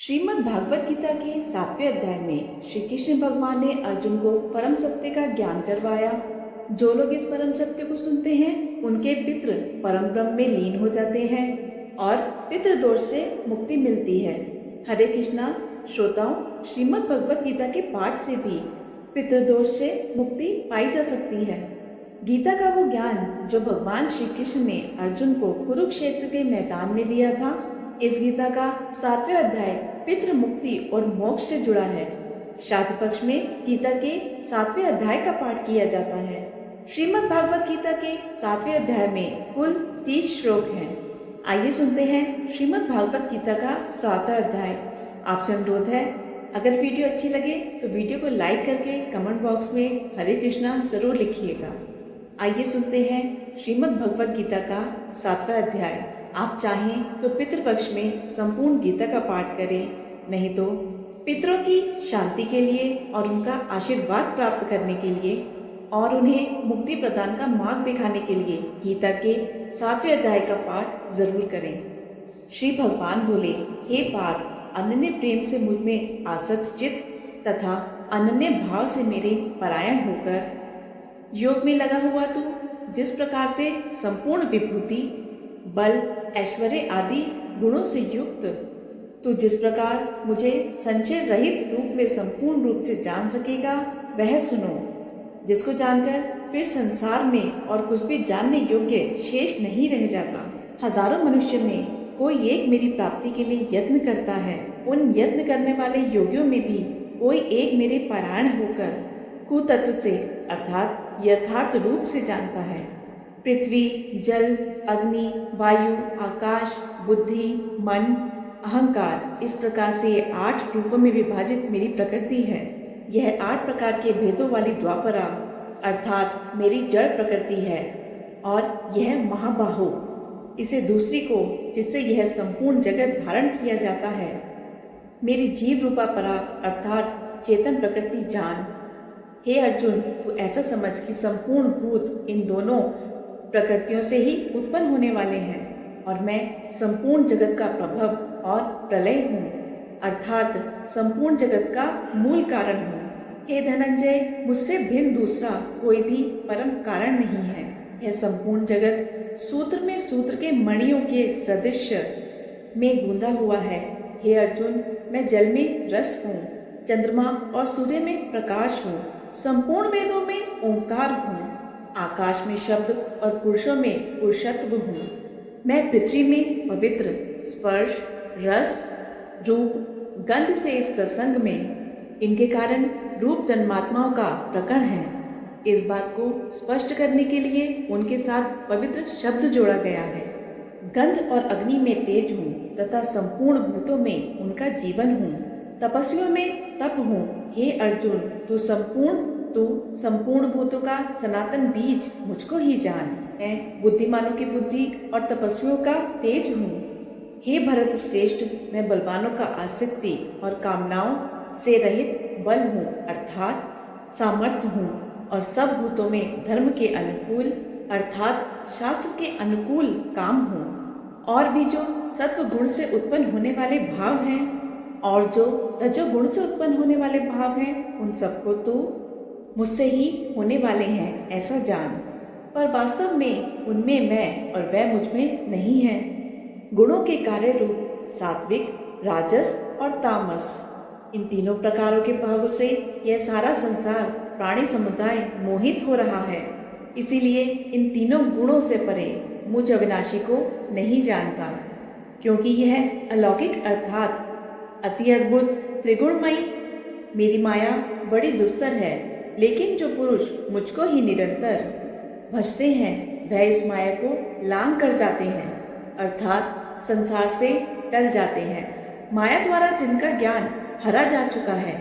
श्रीमद् भागवत गीता के 7वें अध्याय में श्री कृष्ण भगवान ने अर्जुन को परम सत्य का ज्ञान करवाया। जो लोग इस परम सत्य को सुनते हैं उनके पितृ परम ब्रह्म में लीन हो जाते हैं और पितृदोष से मुक्ति मिलती है। हरे कृष्णा श्रोताओं, श्रीमद् भगवत गीता के पाठ से भी पितृदोष से मुक्ति पाई जा सकती है। गीता का वो ज्ञान जो भगवान श्री कृष्ण ने अर्जुन को कुरुक्षेत्र के मैदान में दिया था, इस गीता का 7वें अध्याय पितृ मुक्ति और मोक्ष से जुड़ा है। श्राद्ध पक्ष में गीता के 7वें अध्याय का पाठ किया जाता है। श्रीमद् भागवत गीता के 7वें अध्याय में कुल 30 श्लोक हैं। आइए सुनते हैं श्रीमद् भागवत गीता का 7वां अध्याय। आपसे अनुरोध है, अगर वीडियो अच्छी लगे तो वीडियो को लाइक करके कमेंट बॉक्स में हरे कृष्णा जरूर लिखिएगा। आइए सुनते हैं श्रीमद् भगवत गीता का 7वां अध्याय। आप चाहें तो पितृपक्ष में संपूर्ण गीता का पाठ करें, नहीं तो पितरों की शांति के लिए और उनका आशीर्वाद प्राप्त करने के लिए और उन्हें मुक्ति प्रदान का मार्ग दिखाने के लिए गीता के 7वें अध्याय का पाठ जरूर करें। श्री भगवान बोले, हे पार्थ, अनन्य प्रेम से मुझ में आसक्त चित्त तथा अनन्य भाव से मेरे परायण होकर योग में लगा हुआ तू जिस प्रकार से संपूर्ण विभूति, बल, ऐश्वर्य आदि गुणों से युक्त तू जिस प्रकार मुझे संशय रहित रूप में संपूर्ण रूप से जान सकेगा, वह सुनो, जिसको जानकर फिर संसार में और कुछ भी जानने योग्य शेष नहीं रह जाता। हजारों मनुष्य में कोई एक मेरी प्राप्ति के लिए यत्न करता है। उन यत्न करने वाले योगियों में भी कोई एक मेरे पारायण होकर कुतत्व से अर्थात यथार्थ रूप से जानता है। पृथ्वी, जल, अग्नि, वायु, आकाश, बुद्धि, मन, अहंकार, इस प्रकार से 8 रूपों में विभाजित मेरी प्रकृति है। यह 8 प्रकार के भेदों वाली द्वापरा अर्थात मेरी जड़ प्रकृति है और यह महाबाहो, इसे दूसरी को जिससे यह संपूर्ण जगत धारण किया जाता है, मेरी जीव रूपा परा अर्थात चेतन प्रकृति जान। हे अर्जुन, तू ऐसा समझ कि संपूर्ण भूत इन दोनों प्रकृतियों से ही उत्पन्न होने वाले हैं और मैं संपूर्ण जगत का प्रभव और प्रलय हूँ अर्थात संपूर्ण जगत का मूल कारण हूँ। हे धनंजय, मुझसे भिन्न दूसरा कोई भी परम कारण नहीं है। यह संपूर्ण जगत सूत्र में सूत्र के मणियों के सदृश में गूंधा हुआ है। हे अर्जुन, मैं जल में रस हूँ, चंद्रमा और सूर्य में प्रकाश हूँ, संपूर्ण वेदों में ओंकार हूँ, आकाश में शब्द और पुरुषों में पुरुषत्व हूँ। मैं पृथ्वी में पवित्र स्पर्श, रस, रूप, गंध से इस प्रसंग में इनके कारण रूप जन्मात्माओं का प्रकरण है। इस बात को स्पष्ट करने के लिए उनके साथ पवित्र शब्द जोड़ा गया है। गंध और अग्नि में तेज हूँ तथा संपूर्ण भूतों में उनका जीवन हूँ, तपस्वियों में तप हूँ। हे अर्जुन, तू संपूर्ण भूतों का सनातन बीज मुझको ही जान। मैं बुद्धिमानों की बुद्धि और तपस्वियों का तेज हूँ। हे भरत श्रेष्ठ, मैं बलवानों का आसक्ति और कामनाओं से रहित बल हूँ अर्थात सामर्थ्य हूँ और सब भूतों में धर्म के अनुकूल अर्थात शास्त्र के अनुकूल काम हूँ। और भी जो सत्व गुण से उत्पन्न होने वाले भाव हैं और जो रजोगुण से उत्पन्न होने वाले भाव हैं, उन सबको तो मुझसे ही होने वाले हैं ऐसा जान। पर वास्तव में उनमें मैं और वह मुझ में नहीं है। गुणों के कार्य रूप सात्विक, राजस और तामस, इन तीनों प्रकारों के भावों से यह सारा संसार प्राणी समुदाय मोहित हो रहा है। इसीलिए इन तीनों गुणों से परे मुझ अविनाशी को नहीं जानता, क्योंकि यह अलौकिक अर्थात अति अद्भुत त्रिगुणमयी मेरी माया बड़ी दुस्तर है। लेकिन जो पुरुष मुझको ही निरंतर भजते हैं, वह इस माया को लांघ कर जाते हैं अर्थात संसार से टल जाते हैं। माया द्वारा जिनका ज्ञान हरा जा चुका है,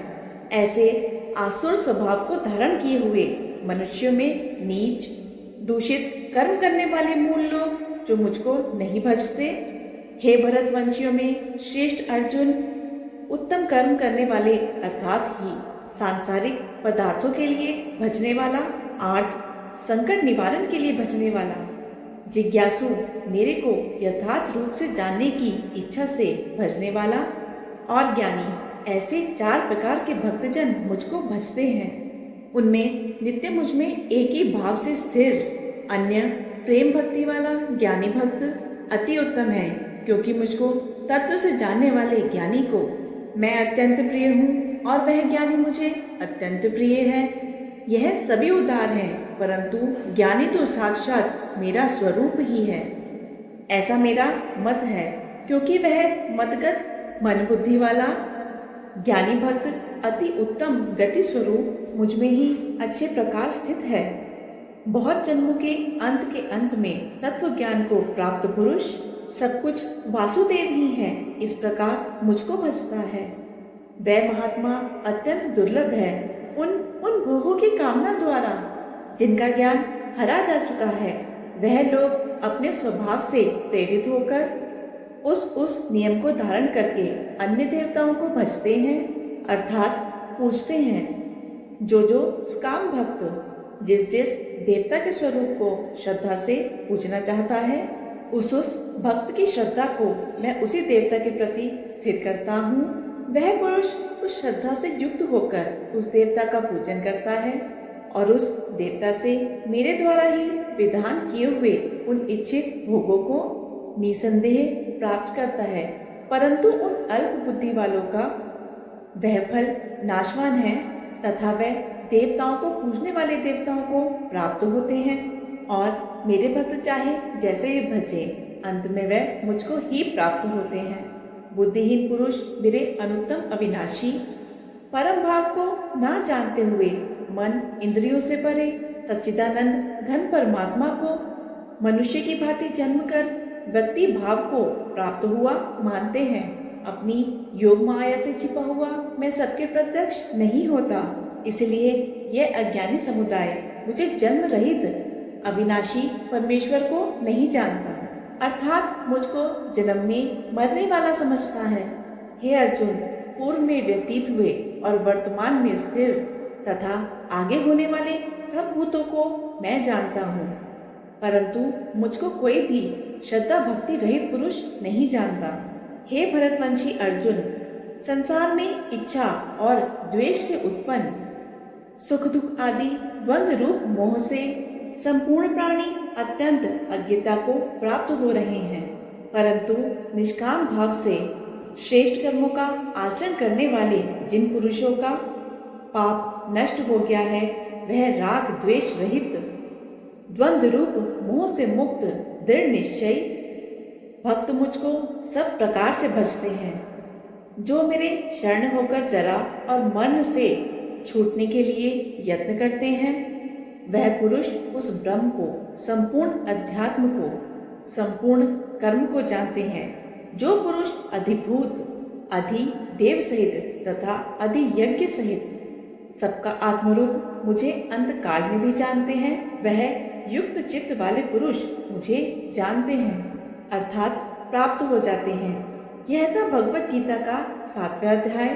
ऐसे आसुर स्वभाव को धारण किए हुए मनुष्यों में नीच, दूषित कर्म करने वाले मूल लोग जो मुझको नहीं भजते। हे भरतवंशियों में श्रेष्ठ अर्जुन, उत्तम कर्म करने वाले अर्थात ही सांसारिक पदार्थों के लिए भजने वाला, आर्थ संकट निवारण के लिए भजने वाला, जिज्ञासु मेरे को यथार्थ रूप से जानने की इच्छा से भजने वाला, और ज्ञानी, ऐसे 4 प्रकार के भक्तजन मुझको भजते हैं। उनमें नित्य मुझ में एक ही भाव से स्थिर अन्य प्रेम भक्ति वाला ज्ञानी भक्त अति उत्तम है, क्योंकि मुझको तत्व से जानने वाले ज्ञानी को मैं अत्यंत प्रिय हूँ और वह ज्ञानी मुझे अत्यंत प्रिय है। यह सभी उदार हैं, परंतु ज्ञानी तो साक्षात मेरा स्वरूप ही है, ऐसा मेरा मत है। क्योंकि वह मतगत मन बुद्धि वाला ज्ञानी भक्त अति उत्तम गति स्वरूप मुझ में ही अच्छे प्रकार स्थित है। बहुत जन्मों के अंत में तत्व ज्ञान को प्राप्त पुरुष सब कुछ वासुदेव ही है, इस प्रकार मुझको भजता है। वह महात्मा अत्यंत दुर्लभ है। उन भोगों की कामना द्वारा जिनका ज्ञान हरा जा चुका है, वह लोग अपने स्वभाव से प्रेरित होकर उस नियम को धारण करके अन्य देवताओं को भजते हैं, अर्थात पूजते हैं। जो स्काम भक्त जिस देवता के स्वरूप को श्रद्धा से पूजना चाहता है, उस भक्त की श्रद्धा को मैं उसी देवता के प्रति स्थिर करता हूँ। वह पुरुष उस श्रद्धा से युक्त होकर उस देवता का पूजन करता है और उस देवता से मेरे द्वारा ही विधान किए हुए उन इच्छित भोगों को निसंदेह प्राप्त करता है। परंतु उन अल्प बुद्धि वालों का वह फल नाशवान है तथा वह देवताओं को पूजने वाले देवताओं को प्राप्त होते हैं और मेरे भक्त चाहे जैसे ही भजे, अंत में वह मुझको ही प्राप्त होते हैं। बुद्धिहीन पुरुष मेरे अनुत्तम अविनाशी परम भाव को ना जानते हुए मन इंद्रियों से परे सच्चिदानंद घन परमात्मा को मनुष्य की भांति जन्म कर व्यक्ति भाव को प्राप्त हुआ मानते हैं। अपनी योग माया से छिपा हुआ मैं सबके प्रत्यक्ष नहीं होता, इसलिए यह अज्ञानी समुदाय मुझे जन्म रहित अविनाशी परमेश्वर को नहीं जानता, अर्थात मुझको जन्म में मरने वाला समझता है। हे अर्जुन, पूर्व में व्यतीत हुए और वर्तमान में स्थिर तथा आगे होने वाले सब भूतों को मैं जानता हूँ, परंतु मुझको कोई भी श्रद्धा भक्ति रहित पुरुष नहीं जानता। हे भरतवंशी अर्जुन, संसार में इच्छा और द्वेष से उत्पन्न सुख दुख आदि द्वंद्व रूप मोह से संपूर्ण प्राणी अत्यंत अज्ञता को प्राप्त हो रहे हैं, परंतु निष्काम भाव से श्रेष्ठ कर्मों का आचरण करने वाले जिन पुरुषों का पाप नष्ट हो गया है, वह राग द्वेष रहित द्वंद्व रूप मोह से मुक्त दृढ़ निश्चय भक्त मुझको सब प्रकार से भजते हैं। जो मेरे शरण होकर जरा और मरण से छूटने के लिए यत्न करते हैं, वह पुरुष उस ब्रह्म को, संपूर्ण अध्यात्म को, संपूर्ण कर्म को जानते हैं। जो पुरुष अधिभूत, अधि देव सहित तथा अधि यज्ञ सहित सबका आत्मरूप मुझे अंत काल में भी जानते हैं, वह युक्त चित्त वाले पुरुष मुझे जानते हैं, अर्थात प्राप्त हो जाते हैं। यह था भगवत गीता का 7वां अध्याय।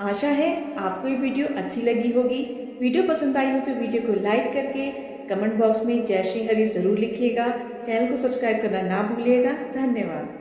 आशा है आपको ये वीडियो अच्छी लगी होगी। वीडियो पसंद आई हो तो वीडियो को लाइक करके कमेंट बॉक्स में जय श्री हरि जरूर लिखिएगा। चैनल को सब्सक्राइब करना ना भूलिएगा। धन्यवाद।